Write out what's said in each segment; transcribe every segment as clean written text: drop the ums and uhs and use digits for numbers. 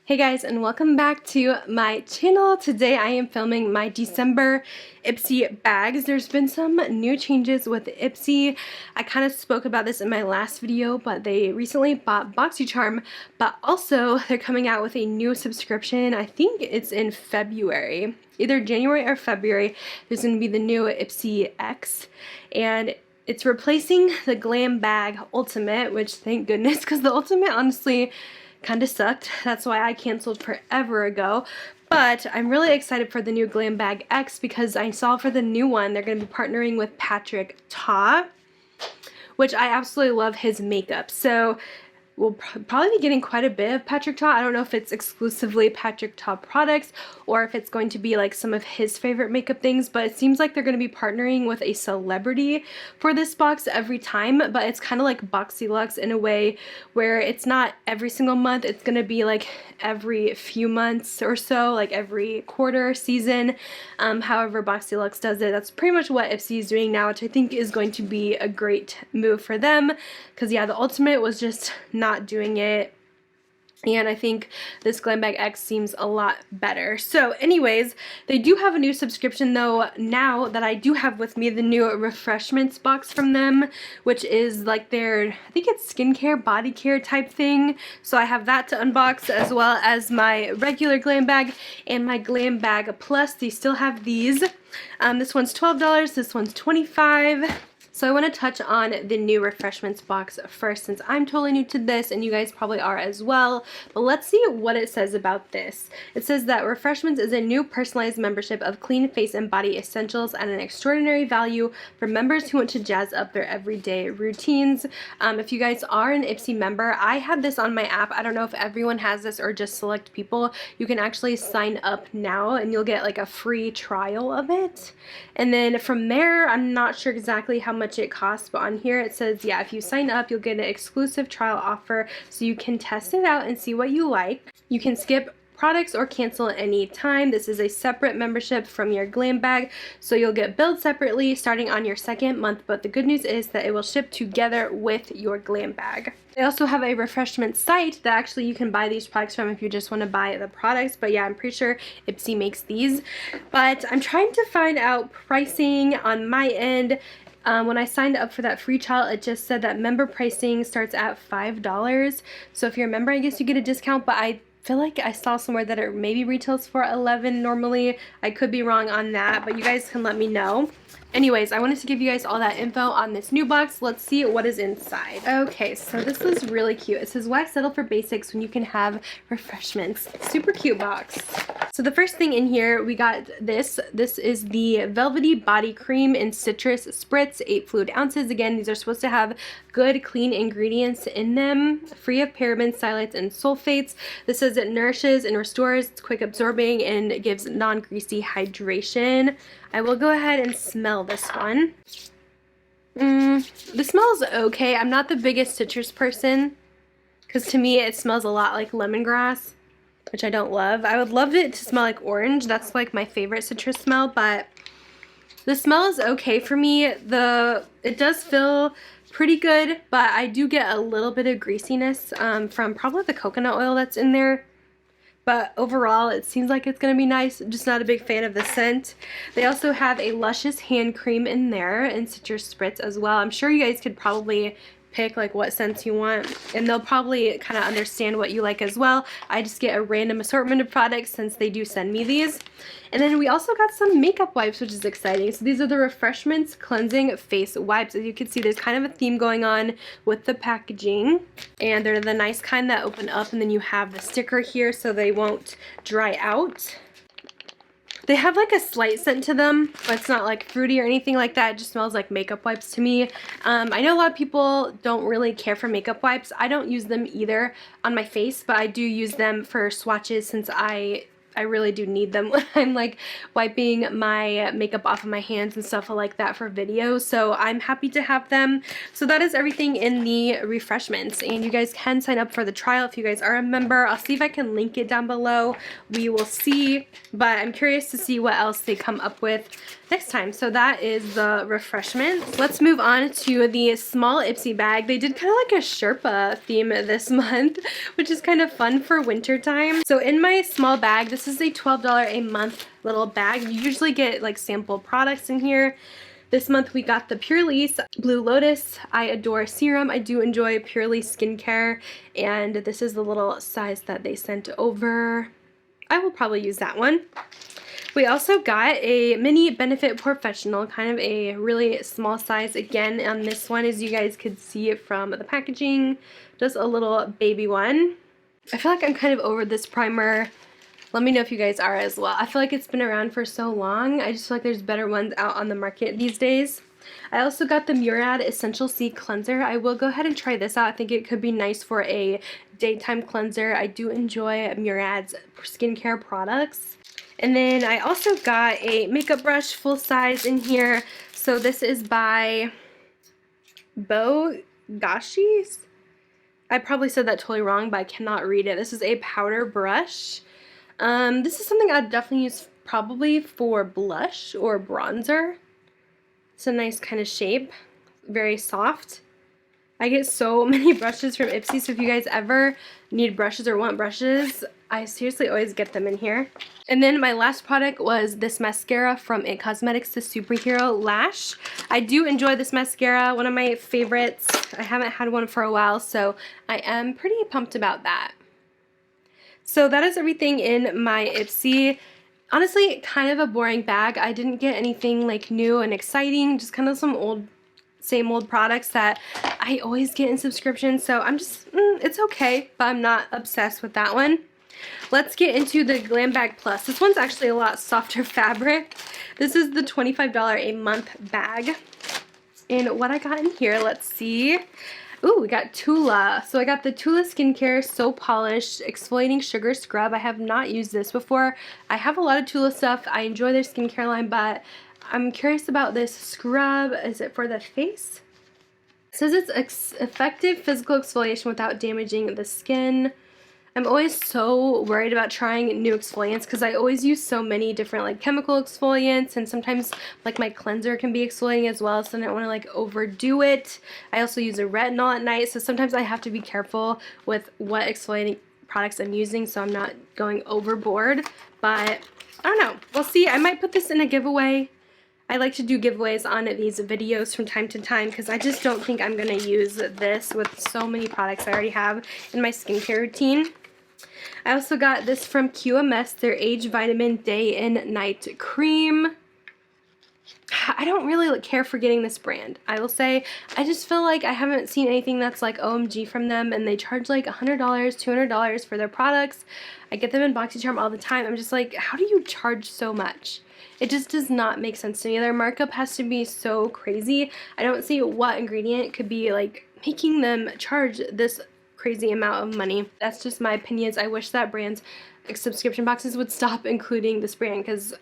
Hey guys, and welcome back to my channel. Today I am filming my December Ipsy bags. There's been some new changes with Ipsy. I kind of spoke about this in my last video, but they recently bought BoxyCharm, but also they're coming out with a new subscription. I think it's in February, either January or February. There's going to be the new Ipsy X, and it's replacing the Glam Bag Ultimate, which thank goodness, because the Ultimate honestly kind of sucked. That's why I canceled forever ago. But I'm really excited for the new Glam Bag X because I saw for the new one they're going to be partnering with Patrick Ta, which I absolutely love his makeup. So we'll probably be getting quite a bit of Patrick Ta. I don't know if it's exclusively Patrick Ta products or if it's going to be like some of his favorite makeup things, but it seems like they're going to be partnering with a celebrity for this box every time, but it's kind of like BoxyLuxe in a way where it's not every single month. It's going to be like every few months or so, like every quarter, season, however BoxyLuxe does it. That's pretty much what Ipsy is doing now, which I think is going to be a great move for them because yeah, the Ultimate was just not doing it, and I think this Glam Bag X seems a lot better. So anyways, they do have a new subscription though now that I do have with me, the new Refreshments box from them, which is like their, I think it's skincare, body care type thing. So I have that to unbox as well as my regular Glam Bag and my Glam Bag Plus. They still have these. This one's $12, this one's $25. So I want to touch on the new Refreshments box first since I'm totally new to this and you guys probably are as well. But let's see what it says about this. It says that Refreshments is a new personalized membership of clean face and body essentials at an extraordinary value for members who want to jazz up their everyday routines. If you guys are an Ipsy member, I have this on my app. I don't know if everyone has this or just select people. You can actually sign up now and you'll get like a free trial of it. And then from there, I'm not sure exactly how much it costs, but on here it says, yeah, if you sign up, you'll get an exclusive trial offer so you can test it out and see what you like. You can skip products or cancel at any time. This is a separate membership from your Glam Bag, so you'll get billed separately starting on your second month, but the good news is that it will ship together with your Glam Bag. They also have a Refreshment site that actually you can buy these products from if you just want to buy the products, but yeah, I'm pretty sure Ipsy makes these. But I'm trying to find out pricing on my end. When I signed up for that free trial, it just said that member pricing starts at $5. So if you're a member, I guess you get a discount, but I feel like I saw somewhere that it maybe retails for $11 normally. I could be wrong on that, but you guys can let me know. Anyways, I wanted to give you guys all that info on this new box. Let's see what is inside. Okay, so this is really cute. It says, why settle for basics when you can have Refreshments? Super cute box. So the first thing in here, we got this. This is the Velvety Body Cream in Citrus Spritz, 8 fluid ounces. Again, these are supposed to have good, clean ingredients in them, free of parabens, phthalates, and sulfates. This says it nourishes and restores, it's quick absorbing, and it gives non-greasy hydration. I will go ahead and smell this one. The smell is okay. I'm not the biggest citrus person because to me it smells a lot like lemongrass, which I don't love. I would love it to smell like orange. That's like my favorite citrus smell, but the smell is okay for me. It does feel pretty good, but I do get a little bit of greasiness from probably the coconut oil that's in there. But overall, it seems like it's going to be nice. I'm just not a big fan of the scent. They also have a Luscious hand cream in there and Citrus Spritz as well. I'm sure you guys could probably pick like what scents you want, and they'll probably kind of understand what you like as well. I just get a random assortment of products since they do send me these. And then we also got some makeup wipes, which is exciting. So these are the Refreshments Cleansing Face Wipes. As you can see, there's kind of a theme going on with the packaging, and they're the nice kind that open up and then you have the sticker here so they won't dry out. They have like a slight scent to them, but it's not like fruity or anything like that. It just smells like makeup wipes to me. I know a lot of people don't really care for makeup wipes. I don't use them either on my face, but I do use them for swatches since I I really do need them when I'm like wiping my makeup off of my hands and stuff like that for videos. So I'm happy to have them. So that is everything in the Refreshments, and you guys can sign up for the trial if you guys are a member. I'll see if I can link it down below. We will see, but I'm curious to see what else they come up with next time. So that is the Refreshments. Let's move on to the small Ipsy bag. They did kind of like a Sherpa theme this month, which is kind of fun for winter time. So in my small bag, this is a $12 a month little bag. You usually get like sample products in here. This month we got the Purlisse Blue Lotus I Adore Serum. I do enjoy Purlisse skincare, and this is the little size that they sent over. I will probably use that one. We also got a mini Benefit Porefessional, kind of a really small size again on this one, as you guys could see it from the packaging. Just a little baby one. I feel like I'm kind of over this primer. Let me know if you guys are as well. I feel like it's been around for so long. I just feel like there's better ones out on the market these days. I also got the Murad Essential C Cleanser. I will go ahead and try this out. I think it could be nice for a daytime cleanser. I do enjoy Murad's skincare products. And then I also got a makeup brush full size in here. So this is by GÂCHIS. I probably said that totally wrong, but I cannot read it. This is a powder brush. This is something I'd definitely use probably for blush or bronzer. It's a nice kind of shape. Very soft. I get so many brushes from Ipsy, so if you guys ever need brushes or want brushes, I seriously always get them in here. And then my last product was this mascara from IT Cosmetics, the Superhero Lash. I do enjoy this mascara, one of my favorites. I haven't had one for a while, so I am pretty pumped about that. So that is everything in my Ipsy. Honestly, kind of a boring bag. I didn't get anything like new and exciting, just kind of some same old products that I always get in subscriptions. So I'm just, it's okay, but I'm not obsessed with that one. Let's get into the Glam Bag Plus. This one's actually a lot softer fabric. This is the $25 a month bag. And what I got in here, let's see. Ooh, we got Tula. So I got the Tula Skincare So Polished Exfoliating Sugar Scrub. I have not used this before. I have a lot of Tula stuff. I enjoy their skincare line, but I'm curious about this scrub. Is it for the face? It says it's effective physical exfoliation without damaging the skin. I'm always so worried about trying new exfoliants because I always use so many different like chemical exfoliants, and sometimes like my cleanser can be exfoliating as well, so I don't want to like overdo it. I also use a retinol at night, so sometimes I have to be careful with what exfoliating products I'm using so I'm not going overboard. But I don't know. We'll see. I might put this in a giveaway. I like to do giveaways on these videos from time to time because I just don't think I'm going to use this with so many products I already have in my skincare routine. I also got this from QMS, their Age Vitamin Day and Night Cream. I don't really care for getting this brand. I will say, I just feel like I haven't seen anything that's like OMG from them, and they charge like $100, $200 for their products. I get them in BoxyCharm all the time. I'm just like, how do you charge so much? It just does not make sense to me. Their markup has to be so crazy. I don't see what ingredient could be like making them charge this crazy amount of money. That's just my opinions. I wish that brands like subscription boxes would stop including this brand because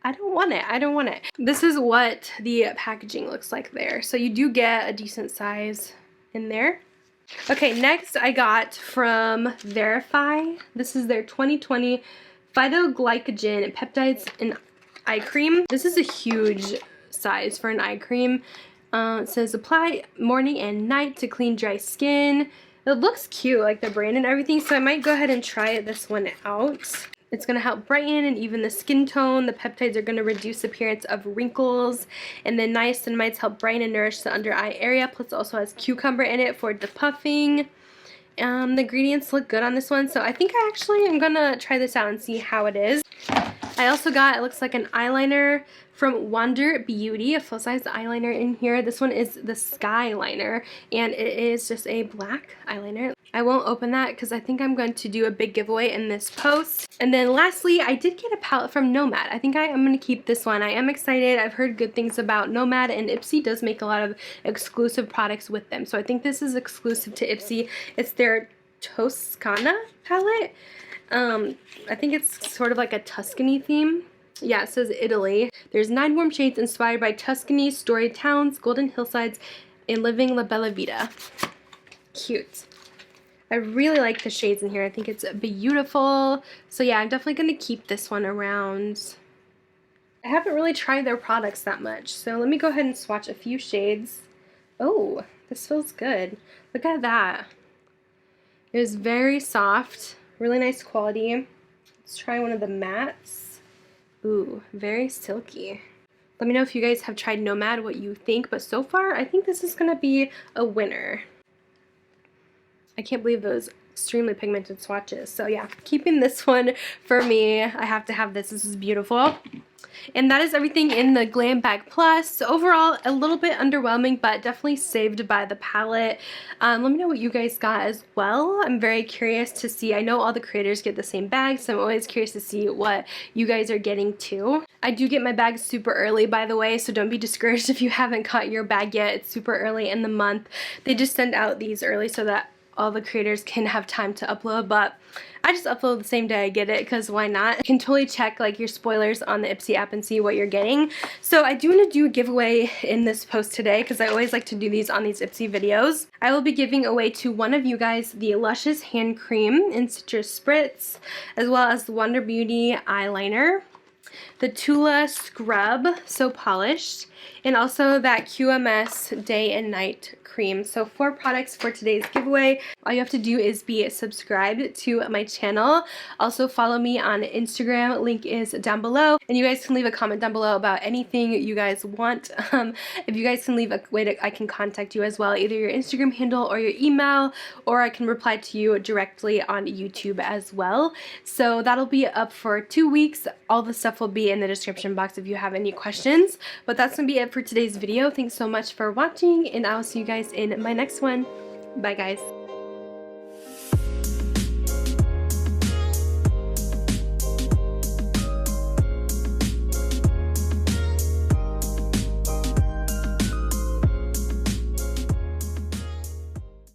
I don't want it. I don't want it. This is what the packaging looks like there. So you do get a decent size in there. Okay, next I got from Veriphy. This is their 2020 Phytoglycogen Peptides and Eye Cream. This is a huge size for an eye cream. It says apply morning and night to clean dry skin. It looks cute, like the brand and everything, so I might go ahead and try this one out. It's going to help brighten and even the skin tone. The peptides are going to reduce the appearance of wrinkles. And then niacinamides help brighten and nourish the under eye area. Plus it also has cucumber in it for depuffing. The ingredients look good on this one, so I think I actually am going to try this out and see how it is. I also got, it looks like an eyeliner from Wonder Beauty, a full-size eyeliner in here. This one is the SkyLiner, and it is just a black eyeliner. I won't open that because I think I'm going to do a big giveaway in this post. And then lastly, I did get a palette from Noman. I think I am going to keep this one. I am excited. I've heard good things about Noman, and Ipsy does make a lot of exclusive products with them. So I think this is exclusive to Ipsy. It's their Toscana palette. I think it's sort of like a Tuscany theme. Yeah, it says Italy. There's 9 warm shades inspired by Tuscany, storied towns, golden hillsides, and living la bella vita. Cute. I really like the shades in here. I think it's beautiful. So yeah, I'm definitely going to keep this one around. I haven't really tried their products that much, so let me go ahead and swatch a few shades. Oh, this feels good. Look at that. It is very soft, really nice quality. Let's try one of the mattes. Ooh, very silky. Let me know if you guys have tried Noman, what you think, but so far I think this is going to be a winner. I can't believe those extremely pigmented swatches. So yeah, keeping this one for me. I have to have this. This is beautiful. And that is everything in the Glam Bag Plus. So overall, a little bit underwhelming, but definitely saved by the palette. Let me know what you guys got as well. I'm very curious to see. I know all the creators get the same bag, so I'm always curious to see what you guys are getting too. I do get my bags super early, by the way, so don't be discouraged if you haven't got your bag yet. It's super early in the month. They just send out these early so that all the creators can have time to upload, but I just upload the same day I get it, because why not? You can totally check like your spoilers on the Ipsy app and see what you're getting. So I do want to do a giveaway in this post today, because I always like to do these on these Ipsy videos. I will be giving away to one of you guys the Luscious hand cream in Citrus Spritz, as well as the Wonder Beauty eyeliner, the Tula scrub, so polished, and also that QMS Day and Night Cream. So 4 products for today's giveaway. All you have to do is be subscribed to my channel. Also follow me on Instagram, link is down below, and you guys can leave a comment down below about anything you guys want. If you guys can leave a way I can contact you as well, either your Instagram handle or your email, or I can reply to you directly on YouTube as well. So that'll be up for 2 weeks. All the stuff will be in the description box if you have any questions. But that's gonna be it for today's video. Thanks so much for watching, and I'll see you guys in my next one. Bye guys.